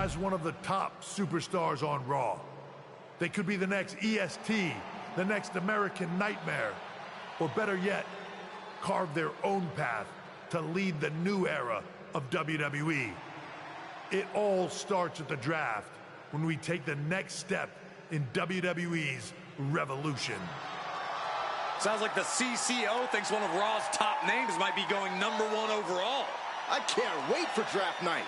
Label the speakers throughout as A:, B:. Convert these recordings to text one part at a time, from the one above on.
A: as one of the top superstars on Raw. They could be the next EST, the next American Nightmare, or better yet, carve their own path to lead the new era of WWE. It all starts at the draft when we take the next step in WWE's revolution.
B: Sounds like the CCO thinks one of Raw's top names might be going #1 overall.
C: I can't wait for draft night.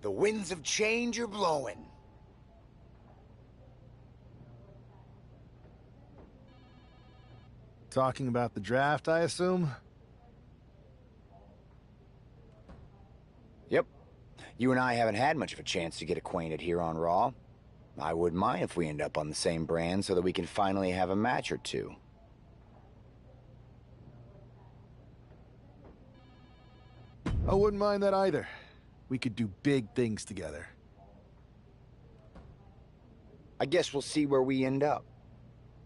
D: The winds of change are blowing.
E: Talking about the draft, I assume?
D: Yep. You and I haven't had much of a chance to get acquainted here on Raw. I wouldn't mind if we end up on the same brand so that we can finally have a match or two.
E: I wouldn't mind that either. We could do big things together.
D: I guess we'll see where we end up.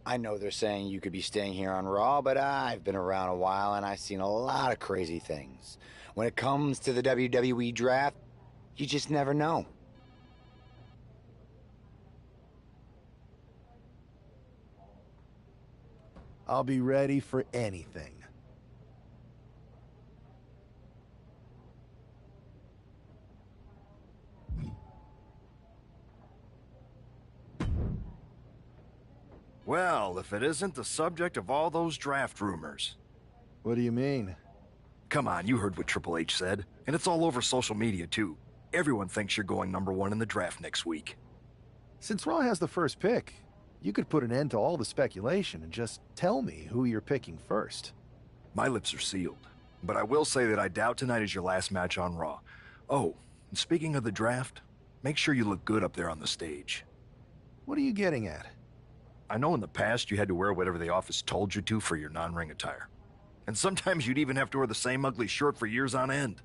D: I know they're saying you could be staying here on Raw, but I've been around a while and I've seen a lot of crazy things. When it comes to the WWE draft, you just never know.
E: I'll be ready for anything.
F: Well, if it isn't the subject of all those draft rumors.
E: What do you mean?
F: Come on, you heard what Triple H said. And it's all over social media, too. Everyone thinks you're going #1 in the draft next week.
E: Since Raw has the first pick, you could put an end to all the speculation and just tell me who you're picking first.
F: My lips are sealed. But I will say that I doubt tonight is your last match on Raw. Oh, and speaking of the draft, make sure you look good up there on the stage.
E: What are you getting at?
F: I know in the past you had to wear whatever the office told you to for your non-ring attire. And sometimes you'd even have to wear the same ugly shirt for years on end.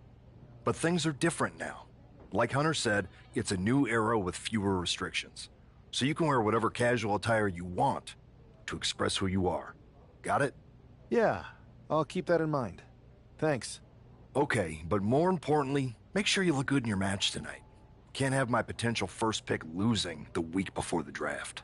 F: But things are different now. Like Hunter said, it's a new era with fewer restrictions. So you can wear whatever casual attire you want to express who you are. Got it?
E: Yeah, I'll keep that in mind. Thanks.
F: Okay, but more importantly, make sure you look good in your match tonight. Can't have my potential first pick losing the week before the draft.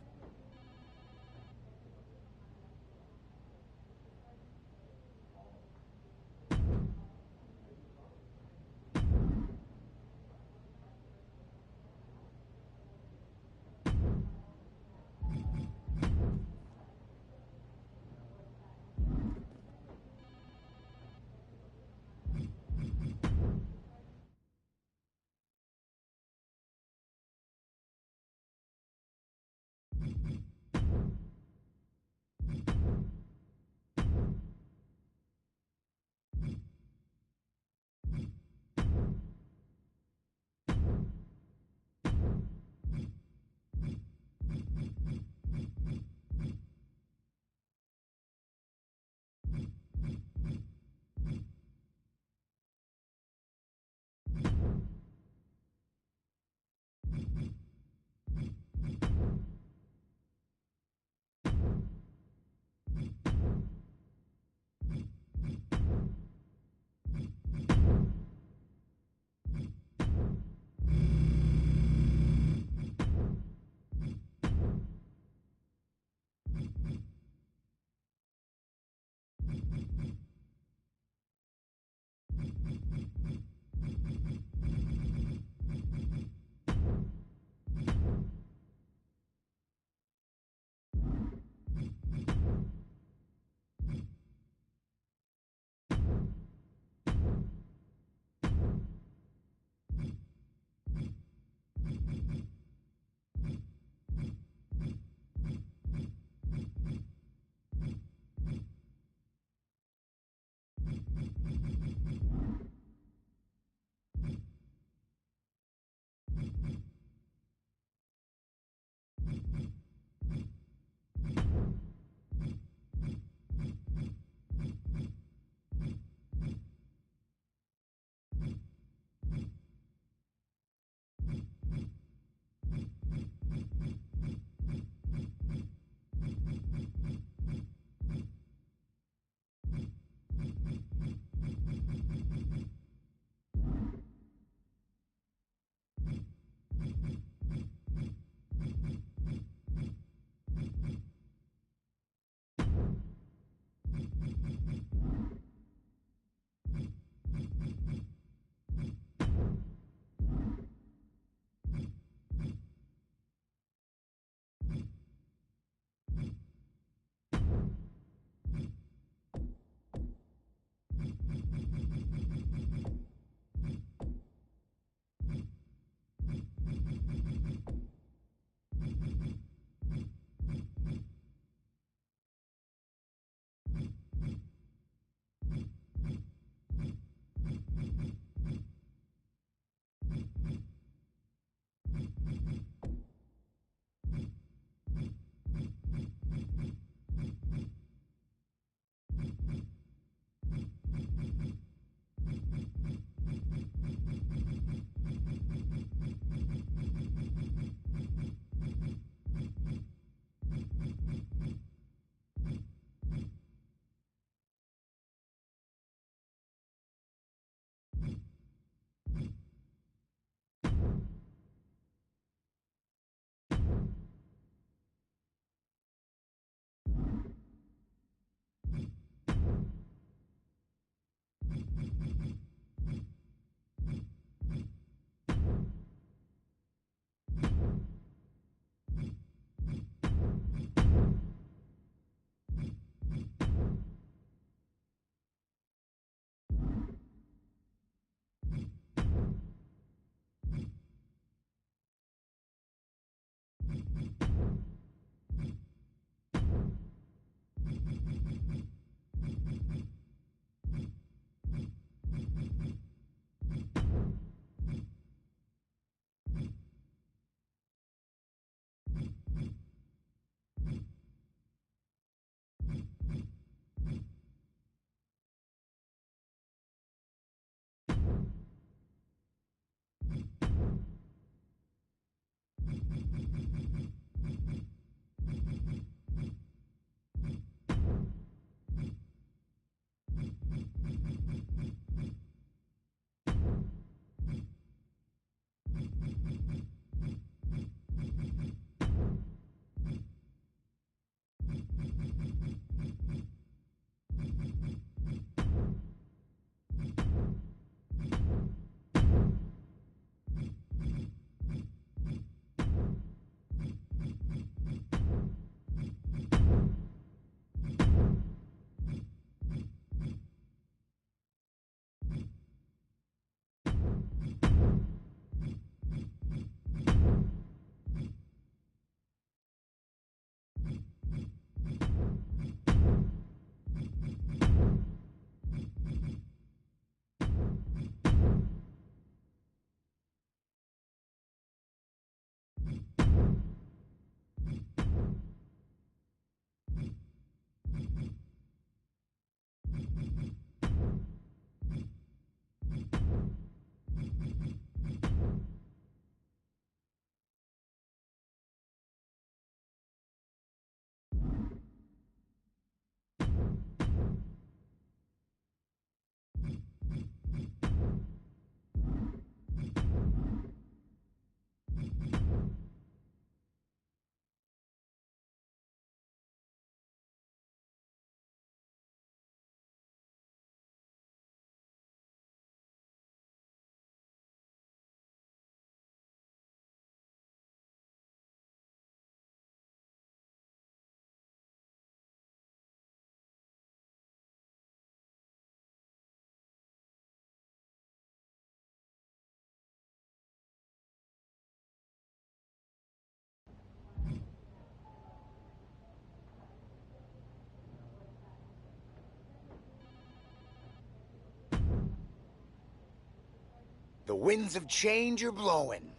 D: The winds of change are blowing.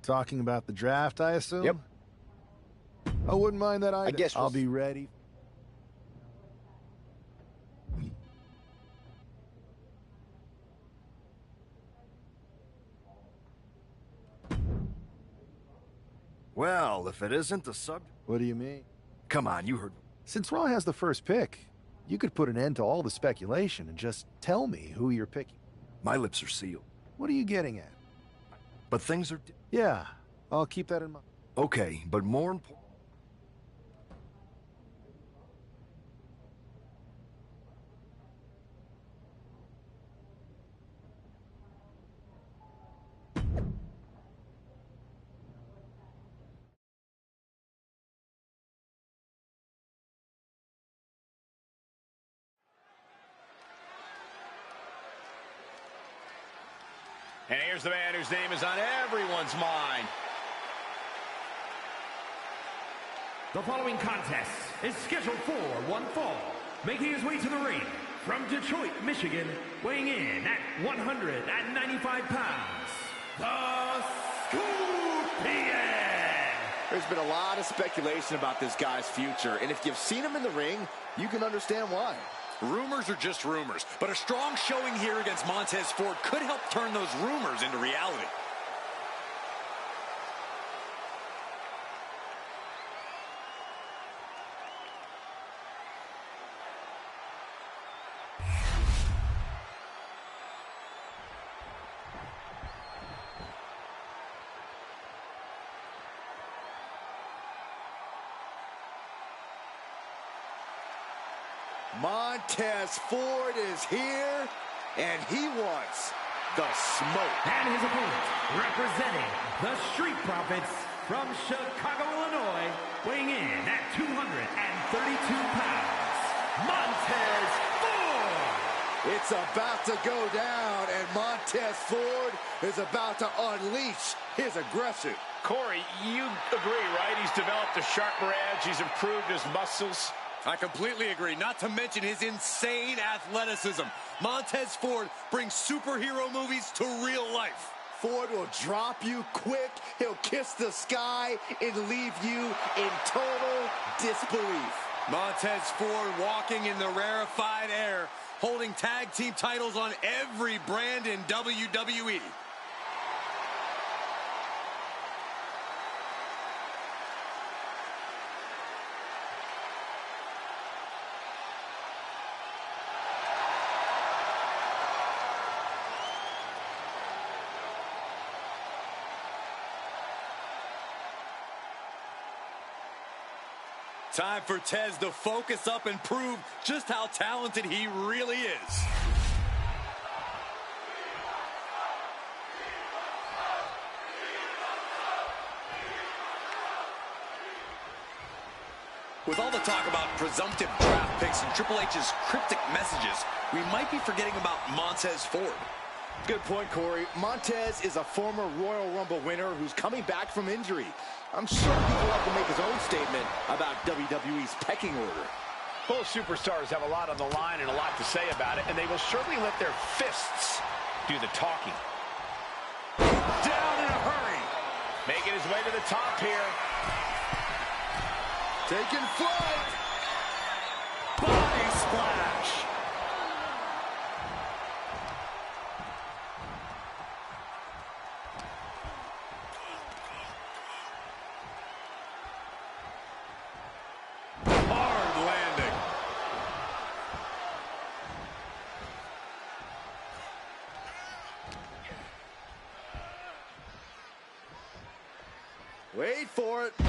E: Talking about the draft, I assume?
D: Yep.
E: I wouldn't mind that either.
D: I guess
E: I'll be ready.
F: Well, if it isn't the subject...
E: What do you mean?
F: Come on, you heard...
E: Since Raw has the first pick, you could put an end to all the speculation and just tell me who you're picking.
F: My lips are sealed.
E: What are you getting at?
F: But things are...
E: Yeah, I'll keep that in mind.
F: Okay, but more important...
C: And here's the man whose name is on everyone's mind.
G: The following contest is scheduled for one fall. Making his way to the ring from Detroit, Michigan, weighing in at 195 pounds, the Scorpion!
C: There's been a lot of speculation about this guy's future, and if you've seen him in the ring, you can understand why.
B: Rumors are just rumors, but a strong showing here against Montez Ford could help turn those rumors into reality.
C: Montez Ford is here, and he wants the smoke.
G: And his opponent, representing the Street Profits from Chicago, Illinois, weighing in at 232 pounds, Montez Ford!
C: It's about to go down, and Montez Ford is about to unleash his aggression.
H: Corey, you agree, right? He's developed a sharper edge. He's improved his muscles.
B: I completely agree, not to mention his insane athleticism. Montez Ford brings superhero movies to real life.
C: Ford will drop you quick. He'll kiss the sky and leave you in total disbelief.
B: Montez Ford walking in the rarefied air, holding tag team titles on every brand in WWE. Time for Tez to focus up and prove just how talented he really is. With all the talk about presumptive draft picks and Triple H's cryptic messages, we might be forgetting about Montez Ford.
C: Good point, Corey. Montez is a former Royal Rumble winner who's coming back from injury. I'm sure people have to make his own statement about WWE's pecking order.
H: Both superstars have a lot on the line and a lot to say about it, and they will surely let their fists do the talking.
B: Down in a hurry.
H: Making his way to the top here.
C: Taking flight.
B: Body splash. Hard landing.
C: Wait for it. Oh,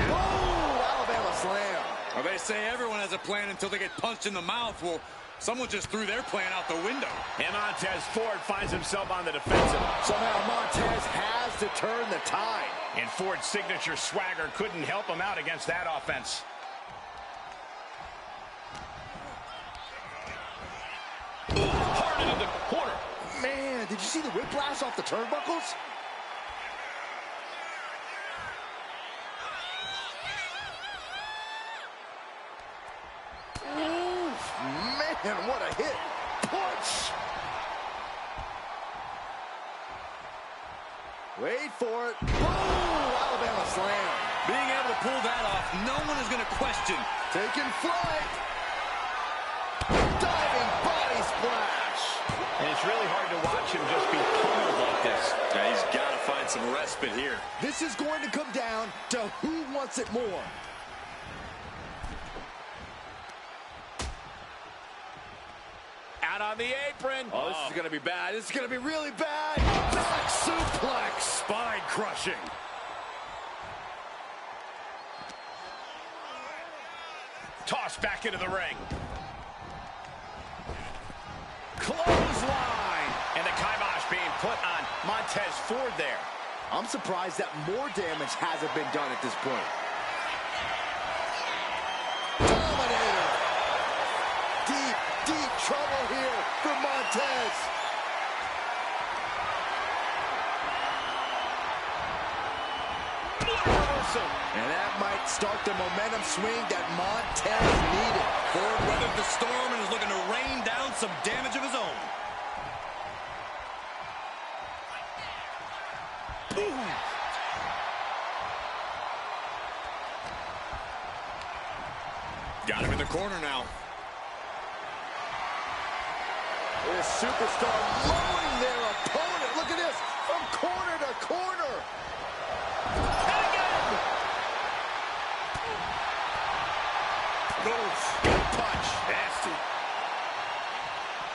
C: Alabama slam.
B: Well, they say everyone has a plan until they get punched in the mouth. Well, someone just threw their plan out the window.
H: And Montez Ford finds himself on the defensive.
C: Somehow Montez has to turn the tide.
H: And Ford's signature swagger couldn't help him out against that offense. Hard into the corner.
C: Man, did you see the whiplash off the turnbuckles? Man, And what a hit. Punch. Wait for it. Boom! Alabama slam.
B: Being able to pull that off, no one is going to question.
C: Taking flight. Diving body splash.
H: And it's really hard to watch him just be pummeled like this.
B: Yeah, he's got to find some respite here.
C: This is going to come down to who wants it more.
H: Out on the apron.
C: Oh, this is going to be bad. This is going to be really bad. Back suplex.
B: Spine crushing.
H: Tossed back into the ring.
C: Clothesline.
H: And the kibosh being put on Montez Ford there.
C: I'm surprised that more damage hasn't been done at this point. Dominator. Deep, deep trouble here for Montez. And that might start the momentum swing that Montez needed.
B: Ford weathered the storm and is looking to rain down some damage of his own. Boom. Got him in the corner now.
C: This superstar mowing their opponent. Look at this, from corner to corner. And again.
H: Oof. Good punch. Nasty.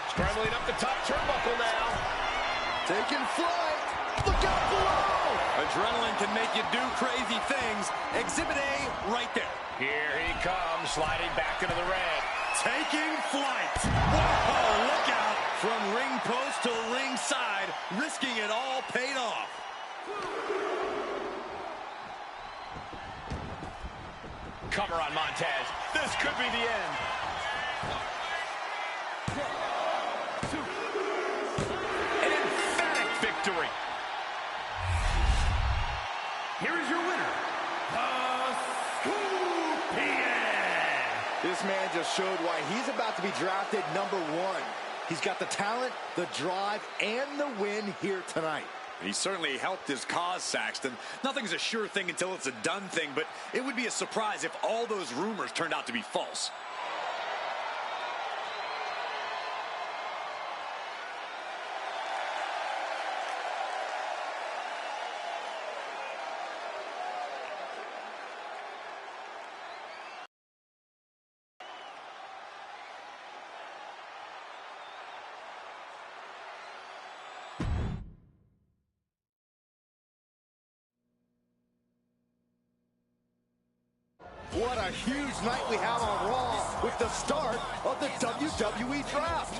H: Scrambling up the top turnbuckle now.
C: Taking flight. Look out below.
B: Adrenaline can make you do crazy things. Exhibit A right there.
H: Here he comes, sliding back into the ring.
B: Taking flight. Whoa, look out. From ring post to ringside, risking it all paid off.
H: Cover on Montez. This could be the end. An emphatic victory.
G: Here is your winner, the Scorpion.
C: This man just showed why he's about to be drafted #1. He's got the talent, the drive, and the win here tonight.
B: He certainly helped his cause, Saxton. Nothing's a sure thing until it's a done thing, but it would be a surprise if all those rumors turned out to be false.
C: What a huge night we have on Raw with the start of the WWE Draft.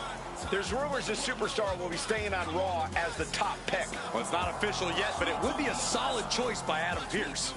H: There's rumors the superstar will be staying on Raw as the top pick.
B: Well, it's not official yet, but it would be a solid choice by Adam Pearce.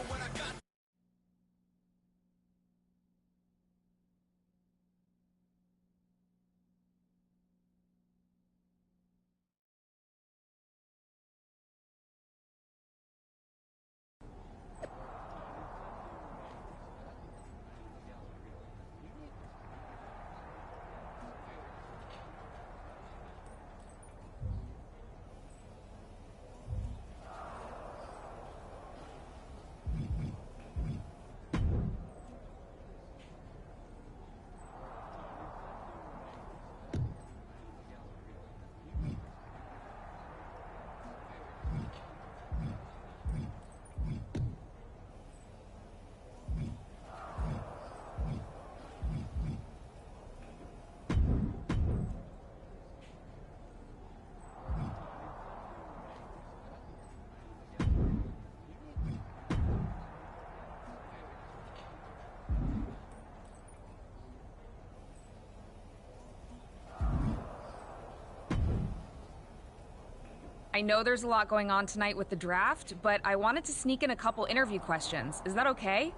I: I know there's a lot going on tonight with the draft, but I wanted to sneak in a couple interview questions. Is that okay?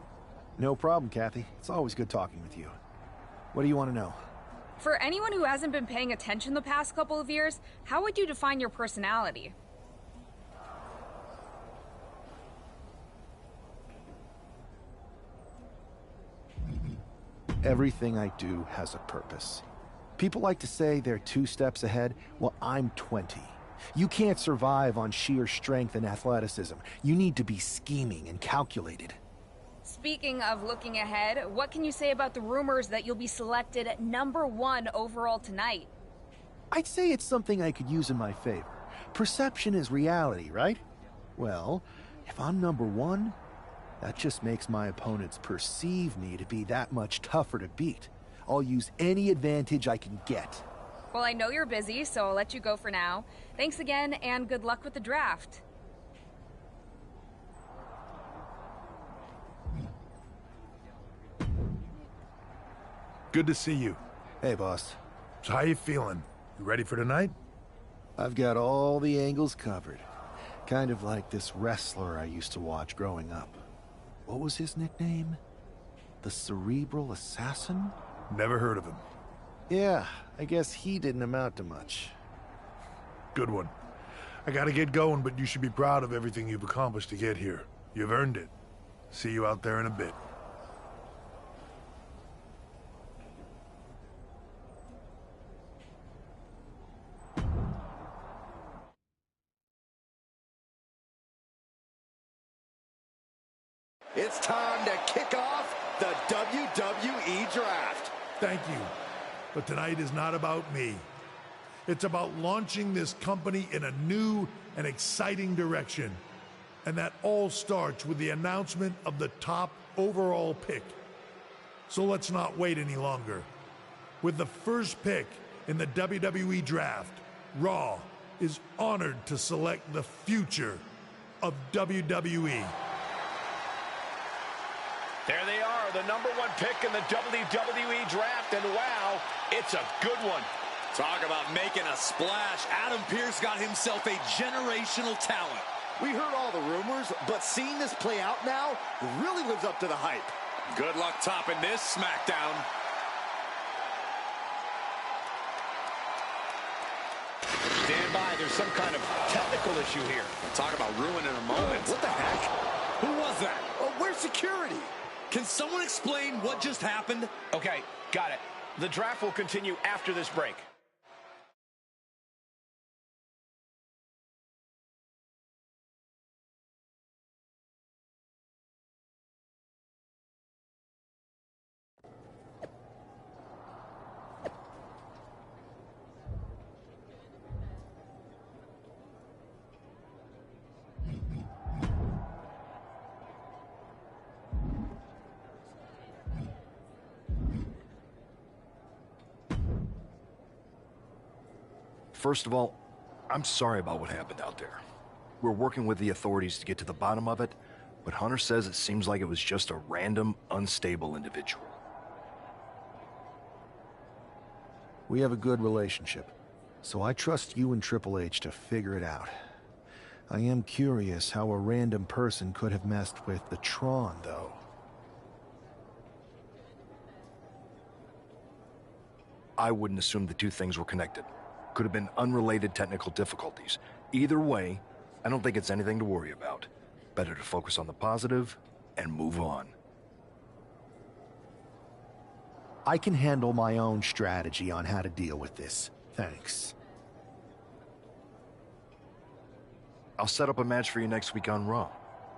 E: No problem, Kathy. It's always good talking with you. What do you want to know?
I: For anyone who hasn't been paying attention the past couple of years, how would you define your personality?
E: Everything I do has a purpose. People like to say they're 2 steps ahead. Well, I'm 20. You can't survive on sheer strength and athleticism. You need to be scheming and calculated.
I: Speaking of looking ahead, what can you say about the rumors that you'll be selected at #1 overall tonight?
E: I'd say it's something I could use in my favor. Perception is reality, right? Well, if I'm #1, that just makes my opponents perceive me to be that much tougher to beat. I'll use any advantage I can get.
I: Well, I know you're busy, so I'll let you go for now. Thanks again, and good luck with the draft.
A: Good to see you.
E: Hey, boss.
A: So how you feeling? You ready for tonight?
E: I've got all the angles covered. Kind of like this wrestler I used to watch growing up. What was his nickname? The Cerebral Assassin?
A: Never heard of him.
E: Yeah, I guess he didn't amount to much.
A: Good one. I gotta get going, but you should be proud of everything you've accomplished to get here. You've earned it. See you out there in a bit.
C: It's time to kick off the WWE Draft.
A: Thank you. But tonight is not about me. It's about launching this company in a new and exciting direction. And that all starts with the announcement of the top overall pick. So let's not wait any longer. With the first pick in the WWE Draft, Raw is honored to select the future of WWE.
H: There they are, the #1 pick in the WWE Draft, and wow, it's a good one.
B: Talk about making a splash. Adam Pearce got himself a generational talent.
C: We heard all the rumors, but seeing this play out now really lives up to the hype.
B: Good luck topping this SmackDown.
H: Stand by, there's some kind of technical issue here.
B: Talk about ruining a moment.
C: What the heck?
B: Who was that?
C: Oh, where's security?
B: Can someone explain what just happened?
H: Okay, got it. The draft will continue after this break.
F: First of all, I'm sorry about what happened out there. We're working with the authorities to get to the bottom of it, but Hunter says it seems like it was just a random, unstable individual.
E: We have a good relationship, so I trust you and Triple H to figure it out. I am curious how a random person could have messed with the Tron, though.
F: I wouldn't assume the two things were connected. Could have been unrelated technical difficulties. Either way, I don't think it's anything to worry about. Better to focus on the positive and move on.
E: I can handle my own strategy on how to deal with this. Thanks.
F: I'll set up a match for you next week on Raw,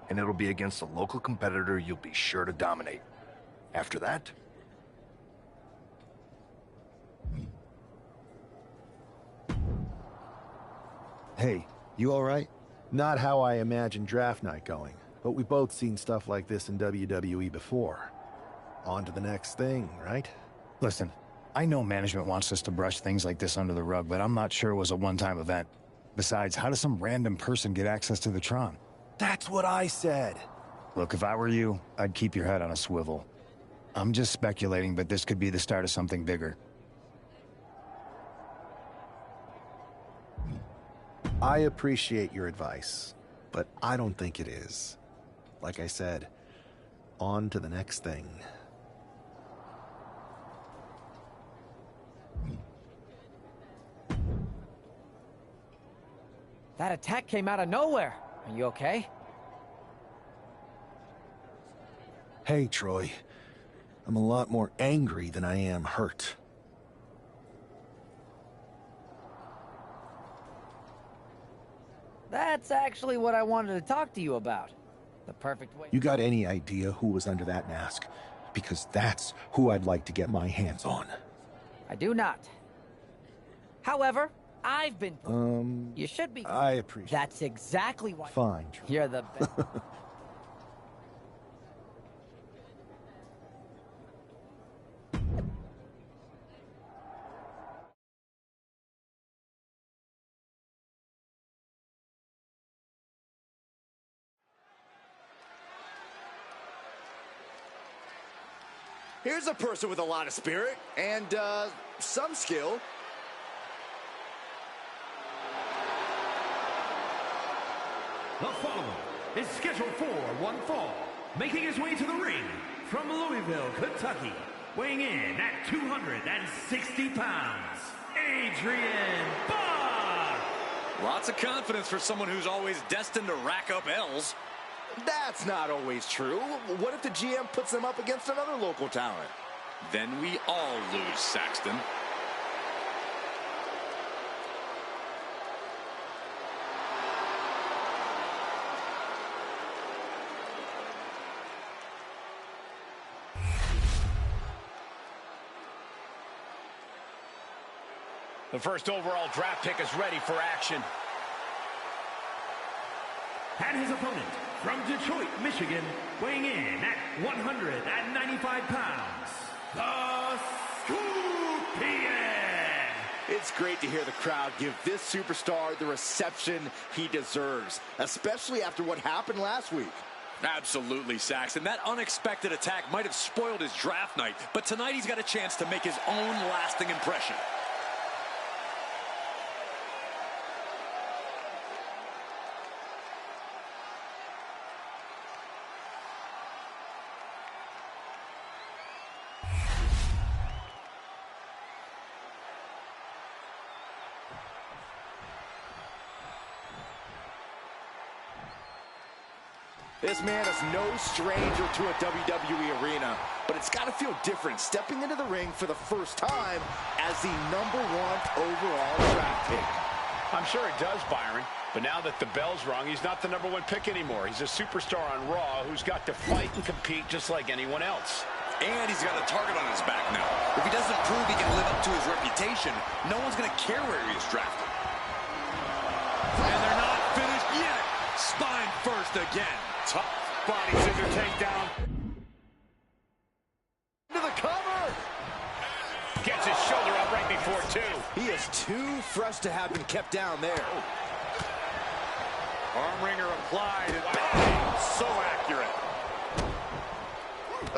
F: and it'll be against a local competitor you'll be sure to dominate. After that,
E: hey, you all right? Not how I imagined draft night going, but we've both seen stuff like this in WWE before. On to the next thing, right?
J: Listen, I know management wants us to brush things like this under the rug, but I'm not sure it was a one-time event. Besides, how does some random person get access to the Tron?
E: That's what I said.
J: Look, if I were you, I'd keep your head on a swivel. I'm just speculating, but this could be the start of something bigger.
E: I appreciate your advice, but I don't think it is. Like I said, on to the next thing.
K: That attack came out of nowhere. Are you okay?
E: Hey, Troy. I'm a lot more angry than I am hurt.
K: That's actually what I wanted to talk to you about. The perfect way.
E: You got any idea who was under that mask? Because that's who I'd like to get my hands on.
K: I do not. However, I've been... You should be...
E: I appreciate
K: That's exactly why...
E: Fine.
K: You're the best.
C: Here's a person with a lot of spirit and some skill.
G: The following is scheduled for one fall, making his way to the ring from Louisville, Kentucky, weighing in at 260 pounds, Adrian Bach!
B: Lots of confidence for someone who's always destined to rack up L's.
C: That's not always true. What if the GM puts them up against another local talent?
B: Then we all lose, Saxton.
H: The first overall draft pick is ready for action.
G: And his opponent, from Detroit, Michigan, weighing in at 195 pounds, the Scorpion!
C: It's great to hear the crowd give this superstar the reception he deserves, especially after what happened last week.
B: Absolutely, Saxton. That unexpected attack might have spoiled his draft night, but tonight he's got a chance to make his own lasting impression.
C: This man is no stranger to a WWE arena, but it's got to feel different stepping into the ring for the first time as the #1 overall draft pick.
H: I'm sure it does, Byron. But now that the bell's rung, he's not the #1 pick anymore. He's a superstar on Raw who's got to fight and compete just like anyone else.
B: And he's got a target on his back now. If he doesn't prove he can live up to his reputation, no one's going to care where he is drafted. And they're not finished yet. Spine first again.
H: Tough body scissor takedown.
C: To the cover.
H: Gets his shoulder up right before two.
C: He is too fresh to have been kept down there.
B: Arm wringer applied. And bang! So accurate.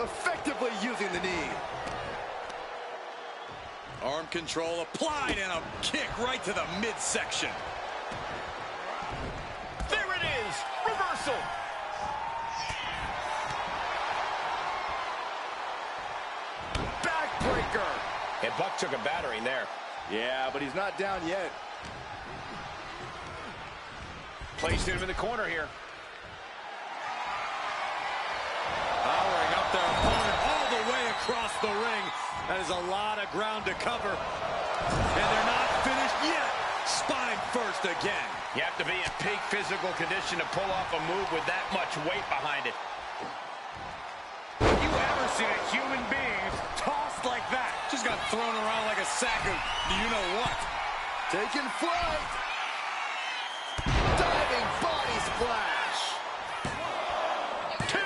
C: Effectively using the knee.
B: Arm control applied and a kick right to the midsection.
H: There it is. Reversal.
C: Backbreaker.
H: And Buck took a battering there.
C: Yeah, but he's not down yet.
H: Placed him in the corner here.
B: Powering up their opponent all the way across the ring. That is a lot of ground to cover. And they're not finished yet. Spine first again.
H: You have to be in peak physical condition to pull off a move with that much weight behind it.
B: Have you ever seen a human being tossed like that? Just got thrown around like a sack of you-know-what.
C: Taking flight. Diving body splash.
H: 2.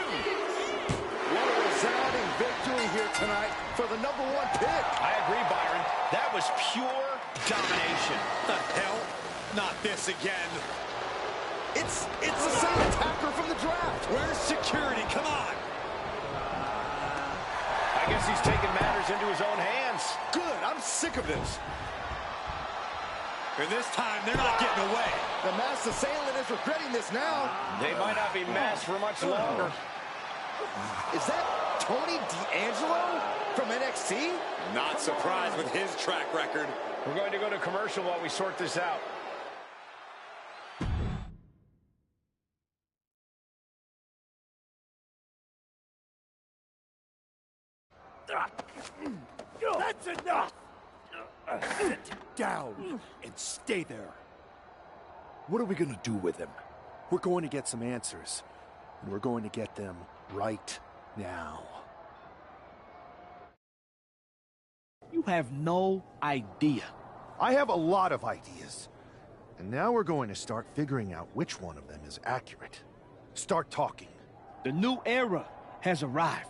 C: What a resounding victory here tonight for the #1 pick.
H: I agree, Byron. That was pure domination.
B: The hell? Not this again.
C: It's the same attacker from the draft.
B: Where's security? Come on.
H: I guess he's taking matters into his own hands.
C: Good. I'm sick of this.
B: And this time, they're not getting away.
C: The masked assailant is regretting this now.
H: They might not be masked for much longer.
C: Is that Tony D'Angelo from NXT?
B: Not surprised with his track record.
H: We're going to go to commercial while we sort this out.
E: That's enough! Sit down and stay there.
F: What are we gonna do with him?
E: We're going to get some answers, and we're going to get them right now.
L: You have no idea.
E: I have a lot of ideas. And now we're going to start figuring out which one of them is accurate. Start talking.
L: The new era has arrived.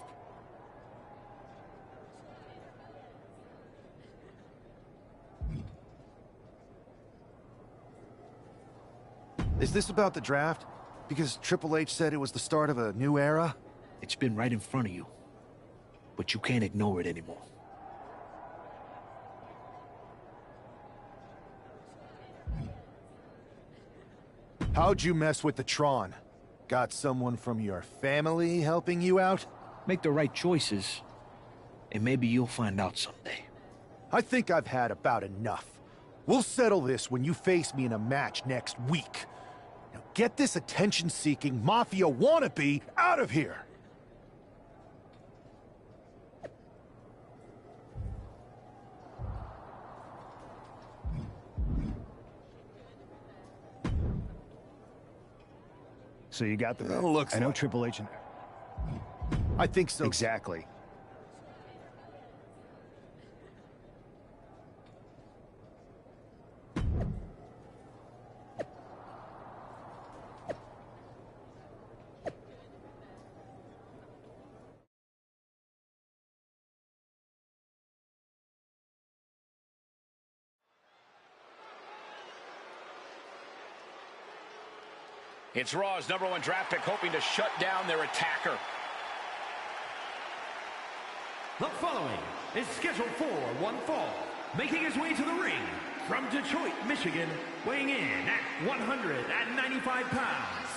E: Is this about the draft? Because Triple H said it was the start of a new era?
L: It's been right in front of you, but you can't ignore it anymore.
E: How'd you mess with the Tron? Got someone from your family helping you out?
L: Make the right choices, and maybe you'll find out someday.
E: I think I've had about enough. We'll settle this when you face me in a match next week. Now get this attention-seeking Mafia wannabe out of here!
J: So you got the...
E: Looks
J: I know
E: like...
J: Triple H and...
E: I think so.
J: Exactly.
H: It's Raw's #1 draft pick hoping to shut down their attacker.
G: The following is scheduled for one fall, making his way to the ring from Detroit, Michigan, weighing in at 195 pounds,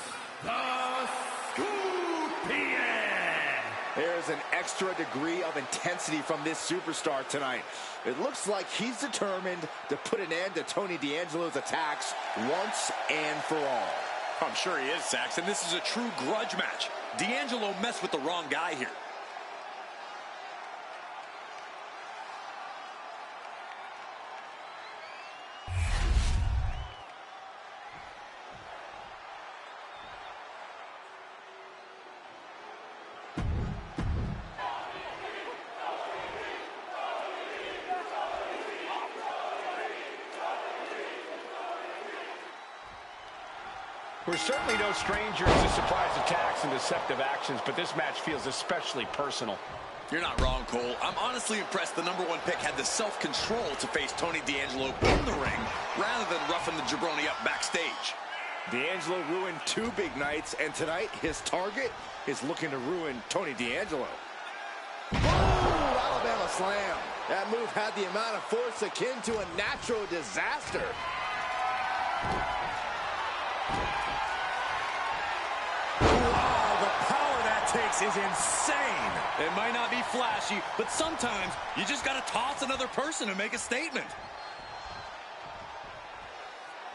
G: the Scorpion!
C: There's an extra degree of intensity from this superstar tonight. It looks like he's determined to put an end to Tony D'Angelo's attacks once and for all.
B: I'm sure he is, Saxon. This is a true grudge match. D'Angelo messed with the wrong guy here.
H: We're certainly no strangers to surprise attacks and deceptive actions, but this match feels especially personal.
B: You're not wrong, Cole. I'm honestly impressed the #1 pick had the self-control to face Tony D'Angelo in the ring rather than roughing the jabroni up backstage.
C: D'Angelo ruined 2 big nights, and tonight his target is looking to ruin Tony D'Angelo. Boom! Alabama slam. That move had the amount of force akin to a natural disaster.
B: Takes is insane. It might not be flashy, but sometimes you just got to toss another person and make a statement.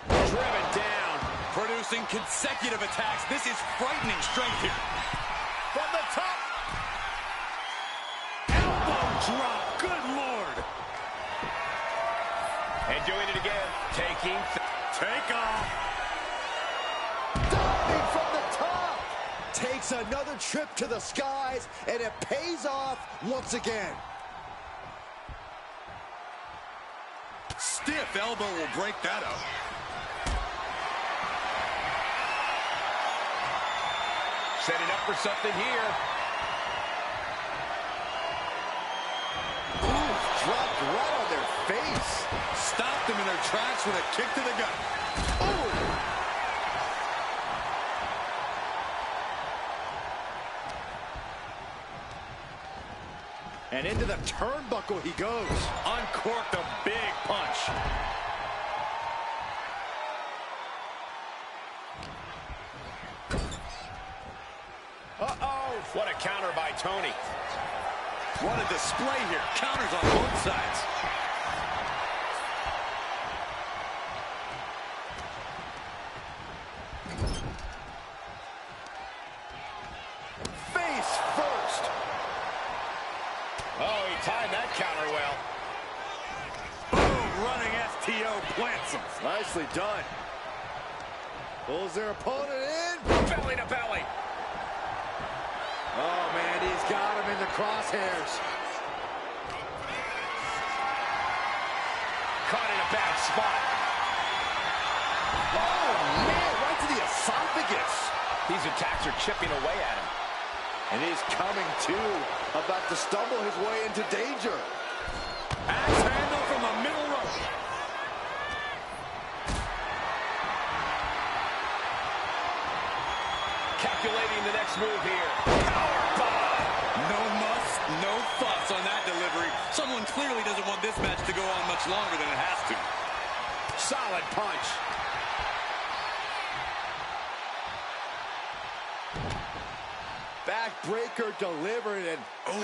B: Driven down, producing consecutive attacks. This is frightening strength here. From the top. Elbow drop. Good Lord.
H: And doing it again. Taking.
B: Take off.
C: Diving from the top. Takes another trip to the skies, and it pays off once again.
B: Stiff elbow will break that up.
H: Setting up for something here.
C: Ooh, dropped right on their face.
B: Stopped them in their tracks with a kick to the gut.
C: Ooh. And into the turnbuckle he goes.
B: Uncorked a big punch.
H: Uh-oh. What a counter by Tony.
B: What a display here. Counters on both sides.
C: Face first.
H: Oh, he timed that counter well.
B: Boom, running STO plants him.
C: Nicely done. Pulls their opponent in.
H: Belly to belly.
C: Oh, man, he's got him in the crosshairs.
H: Caught in a bad spot.
C: Oh, man, right to the esophagus.
H: These attacks are chipping away at him.
C: And he's coming to, about to stumble his way into danger.
B: Axe handle from the middle rope.
H: Calculating the next move here. Powerbomb.
B: No muss, no fuss on that delivery. Someone clearly doesn't want this match to go on much longer than it has to.
H: Solid punch.
C: Backbreaker delivered,
B: and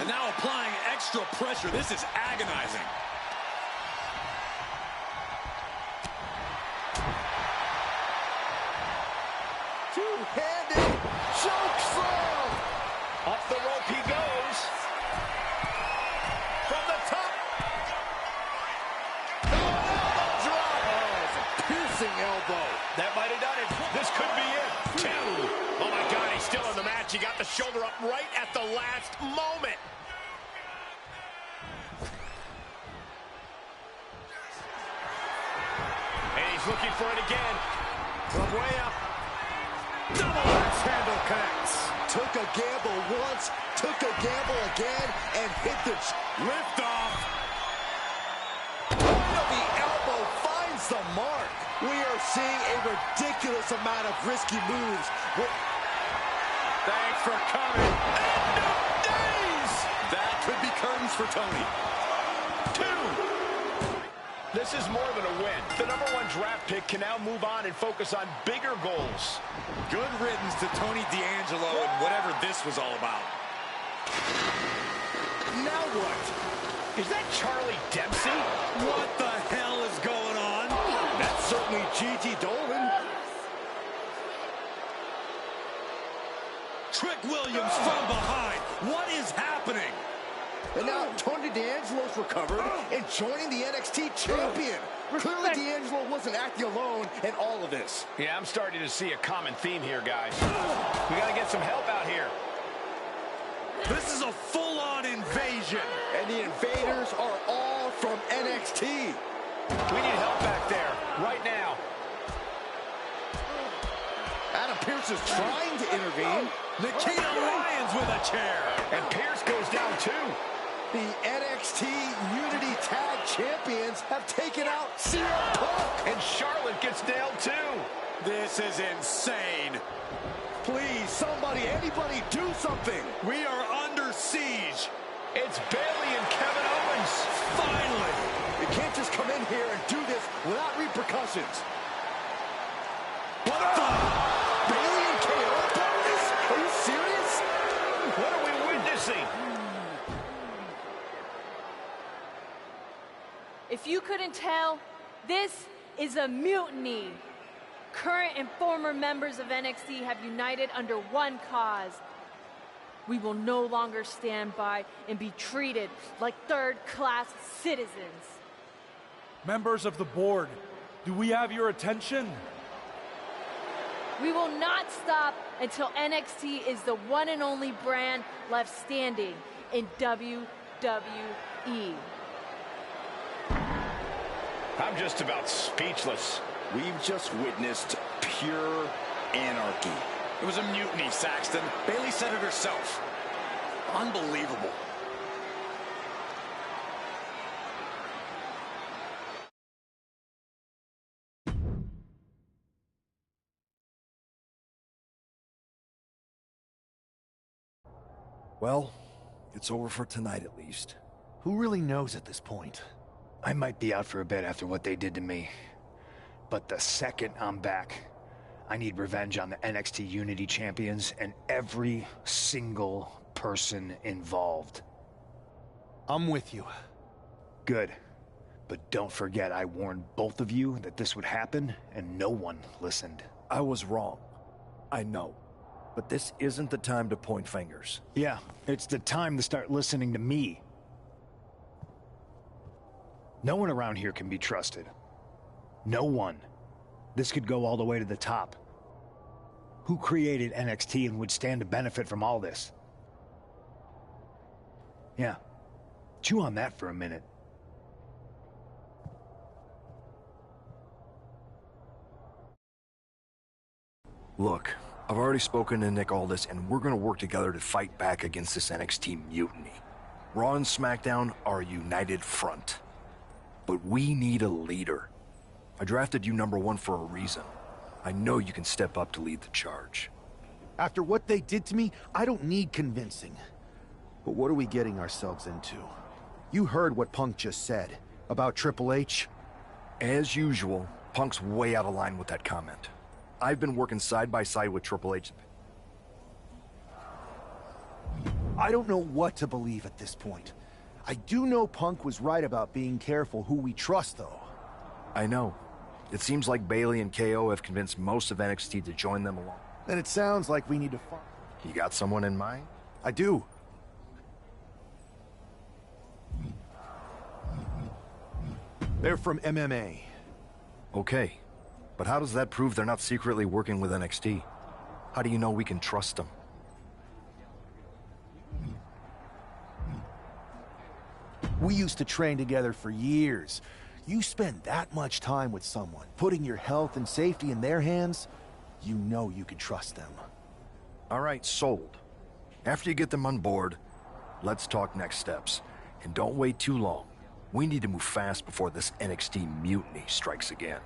B: now applying extra pressure. This is agonizing.
C: Two-handed choke slam.
H: Up the rope he goes. From the top.
C: Elbow drop. Oh, it's a piercing elbow.
H: That might have done it. This could be it. Two. Oh, my God, he's still in the match. He got the shoulder up right at the last moment. And he's looking for it again. From way up. Double axe handle connects.
C: Took a gamble once, took a gamble again, and hit the
B: Lift off.
C: point of the elbow finds the mark. We are seeing a ridiculous amount of risky moves.
B: Thanks for coming. End of days. That could be curtains for Tony.
H: Two. This is more than a win. The #1 draft pick can now move on and focus on bigger goals.
B: Good riddance to Tony D'Angelo and whatever this was all about.
H: Now what? Is that Charlie Dempsey?
B: What the hell is going on?
C: That's certainly Gigi Dolan.
B: Trick Williams from behind. What is happening?
C: And now Tony D'Angelo's recovered and joining the NXT champion. Clearly D'Angelo wasn't acting alone in all of this.
H: Yeah, I'm starting to see a common theme here, guys. We got to get some help out here.
B: This is a full-on invasion.
C: And the invaders are all from NXT.
H: We need help back there, right now.
C: Adam Pearce is trying to intervene.
B: Nikita Lyons with a chair.
H: And Pearce goes down too.
C: The NXT Unity Tag Champions have taken out CM Punk.
H: And Charlotte gets nailed too.
B: This is insane.
C: Please, somebody, anybody, do something.
B: We are under siege.
H: It's Bayley and Kevin Owens.
B: Finally.
C: You can't just come in here and do this without repercussions.
B: What the?
C: Bayley and KO done this? Are you serious?
H: What are we witnessing?
M: If you couldn't tell, this is a mutiny. Current and former members of NXT have united under one cause. We will no longer stand by and be treated like third-class citizens.
N: Members of the board, do we have your attention?
M: We will not stop until NXT is the one and only brand left standing in WWE.
H: I'm just about speechless.
C: We've just witnessed pure anarchy.
B: It was a mutiny, Saxton. Bayley said it herself. Unbelievable.
F: Well, it's over for tonight at least.
E: Who really knows at this point?
J: I might be out for a bit after what they did to me. But the second I'm back, I need revenge on the NXT Unity Champions and every single person involved.
E: I'm with you.
J: Good. But don't forget I warned both of you that this would happen, and no one listened.
F: I was wrong. I know. But this isn't the time to point fingers.
J: Yeah, it's the time to start listening to me. No one around here can be trusted. No one. This could go all the way to the top. Who created NXT and would stand to benefit from all this? Yeah. Chew on that for a minute.
F: Look, I've already spoken to Nick Aldis, and we're gonna work together to fight back against this NXT mutiny. Raw and SmackDown are a united front. But we need a leader. I drafted you #1 for a reason. I know you can step up to lead the charge.
E: After what they did to me, I don't need convincing. But what are we getting ourselves into? You heard what Punk just said about Triple H.
F: As usual, Punk's way out of line with that comment. I've been working side by side with Triple H.
E: I don't know what to believe at this point. I do know Punk was right about being careful who we trust, though.
F: I know. It seems like Bayley and KO have convinced most of NXT to join them along.
E: Then it sounds like we need to find...
F: You got someone in mind?
E: I do. They're from MMA.
F: Okay. But how does that prove they're not secretly working with NXT? How do you know we can trust them?
E: We used to train together for years. You spend that much time with someone, putting your health and safety in their hands, you know you can trust them.
F: All right, sold. After you get them on board, let's talk next steps. And don't wait too long. We need to move fast before this NXT mutiny strikes again.